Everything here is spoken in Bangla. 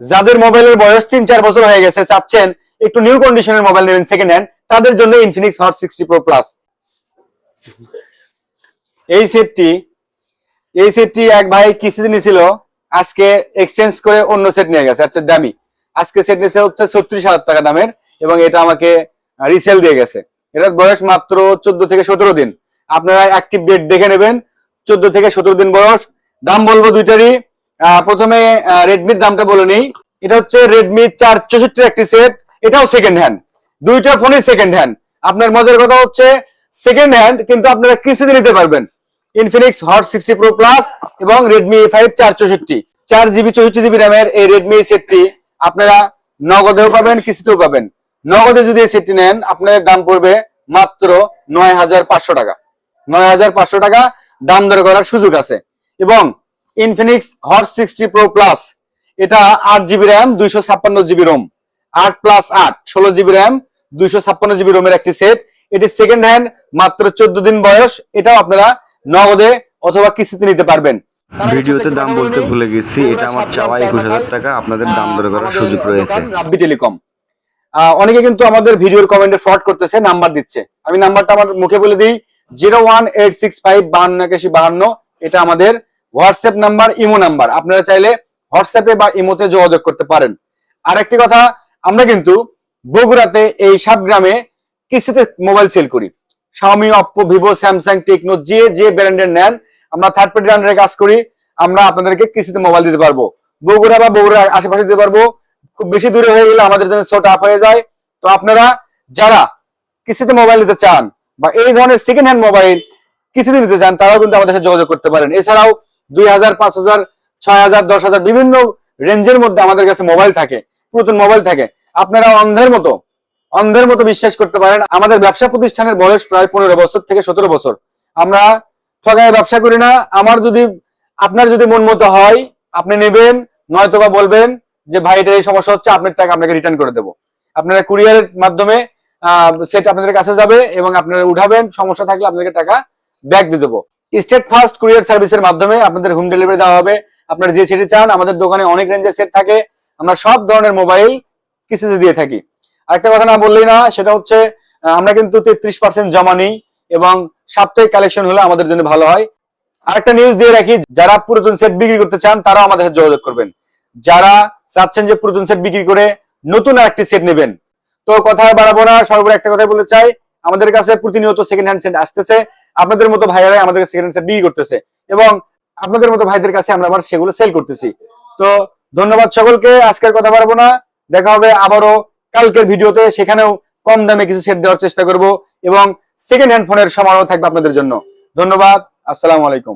যাদের মোবাইলের বয়স 3-4 বছর হয়ে গেছে, চাচ্ছেন একটু নিউ কন্ডিশনের মোবাইল নেবেন সেকেন্ড হ্যান্ড, তাদের জন্য ইনফিনিক্স হট 60 প্রো প্লাস। এই সেটটি এক ভাই কিস্তিতে নিয়েছিল, আজকে এক্সচেঞ্জ করে অন্য সেট নিয়ে গেছে, আচ্ছা দামি। আজকে সেট নিয়েছে হচ্ছে 36,000 টাকা দামের, এবং এটা আমাকে রিসেল দিয়ে গেছে। এটার বয়স মাত্র 14 থেকে 17 দিন। আপনারা অ্যাক্টিভ ডেট দেখে নেবেন, 14 থেকে 17 দিন বয়স। দাম বলবো দুইটারই। প্রথমে রেডমির দামটা বলে নেই। এটা হচ্ছে রেডমি 464 একটি সেট, এটাও সেকেন্ড হ্যান্ড। দুইটা ফোনই সেকেন্ড হ্যান্ড। আপনার মজার কথা হচ্ছে সেকেন্ড হ্যান্ড কিন্তু আপনারা কিস্তিতে নিতে পারবেন। ইনফিনিক্স হট 60 প্রো প্লাস এবং রেডমি A5 464 4GB 64GB র্যামের এই রেডমি সেটটি আপনারা নগদেও পাবেন, কিস্তিতেও পাবেন। নগদে যদি এই সেটটি নেন, আপনাদের দাম পড়বে মাত্র 9,500 টাকা। 9,500 টাকা দাম দর করার সুযোগ আছে। এবং ইনফিনিক্স হট 60 প্রো প্লাস, এটা 8GB RAM 256GB Rome, 8+8 16GB RAM 256GB রোমের একটি সেট। এটি সেকেন্ড হ্যান্ড, মাত্র 14 দিন বয়স। এটাও আপনারা নগদে অথবা কিস্তিতে নিতে পারবেন। ভিডিওতে দাম বলতে ভুলে গেছি, এটা আমার চাওয়া 21,000 টাকা, আপনাদের দাম দর করার সুযোগ রয়েছে। রাব্বি টেলিকম। অনেকে কিন্তু আমাদের ভিডিওর কমেন্টে ফ্রড করতেছে, নাম্বার দিচ্ছে। আমি নাম্বারটা আমার মুখে বলে দিই, 01865528152। এটা আমাদের হোয়াটসঅ্যাপ নাম্বার, ইমো নাম্বার। আপনারা চাইলে হোয়াটসঅ্যাপে বা ইমোতে যোগাযোগ করতে পারেন। আর একটি কথা, আমরা কিন্তু বগুড়াতে এই 7 গ্রামে কিস্তিতে মোবাইল সেল করি। Xiaomi, Oppo, Vivo, Samsung, Tecno, যে ব্র্যান্ডের নেন, আমরা থার্ড পার্টি আন্ডারে কাজ করি। আমরা আপনাদেরকে কিস্তিতে মোবাইল দিতে পারবো, বগুড়া বা বগুড়ার আশেপাশে দিতে পারবো। খুব বেশি দূরে হয়ে গেলে আমাদের জন্য ছোট আপ হয়ে যায়। তো আপনারা যারা কিস্তিতে মোবাইল নিতে চান বা এই ধরনের সেকেন্ড হ্যান্ড মোবাইল কিস্তিতে নিতে চান, তারাও কিন্তু আমাদের সাথে যোগাযোগ করতে পারেন। এছাড়াও 2,000, 5,000, 6,000, 10,000 বিভিন্ন রেঞ্জের মধ্যে আমাদের কাছে মোবাইল থাকে, নতুন মোবাইল থাকে। আপনারা অন্ধের মতো বিশ্বাস করতে পারেন। আমাদের ব্যবসা প্রতিষ্ঠানের বয়স প্রায় 15 বছর থেকে 17 বছর। আমরা ঠগায় ব্যবসা করি না। আপনার যদি মন মতো হয় আপনি নেবেন, নয়তোবা বলবেন যে ভাই এটা এই সমস্যা হচ্ছে, আপনার টাকা আপনাকে রিটার্ন করে দেবো। আপনারা কুরিয়ারের মাধ্যমে সেট আপনাদের কাছে যাবে এবং আপনারা উঠাবেন। সমস্যা থাকলে আপনাদেরকে টাকা ব্যাক দিয়ে দেবো। স্টেট ফার্স্ট কুরিয়ার সার্ভিসের মাধ্যমে আপনাদের হোম ডেলিভারি দেওয়া হবে। আপনারা যে সেটই চান, আমাদের দোকানে অনেক রেঞ্জের সেট থাকে। আমরা সব ধরনের মোবাইল কিস্তিতে দিয়ে থাকি। আরেকটা কথা না বললেই না, সেটা হচ্ছে আমরা কিন্তু 33% জমা নিই এবং সাপ্তাহিক কালেকশন হলে আমাদের জন্য ভালো হয়। আরেকটা নিউজ দিয়ে রাখি, যারা পুরাতন সেট বিক্রি করতে চান তারাও আমাদের সাথে যোগাযোগ করবেন। যারা চাচ্ছেন যে পুরাতন সেট বিক্রি করে নতুন আরেকটি সেট নেবেন, তো কথা বাড়াবো না, সর্বোপরি একটা কথাই বলতে চাই, আমাদের কাছে প্রতিনিয়ত সেকেন্ড হ্যান্ড সেট আসতেছে। আপনাদের মতো ভাইয়ারাই আমাদের সেকেন্ড হ্যান্ড সেট বিক্রি করতেছে এবং আপনাদের মতো ভাইদের কাছে আমরা আবার সেগুলো সেল করতেছি। তো ধন্যবাদ সকলকে, আজকের কথা বাড়াবো না। দেখা হবে আবারও কালকের ভিডিওতে, সেখানেও কম দামে কিছু সেট দেওয়ার চেষ্টা করব এবং সেকেন্ড হ্যান্ড ফোনের সমারোহ থাকবে আপনাদের জন্য। ধন্যবাদ, আসসালামু আলাইকুম।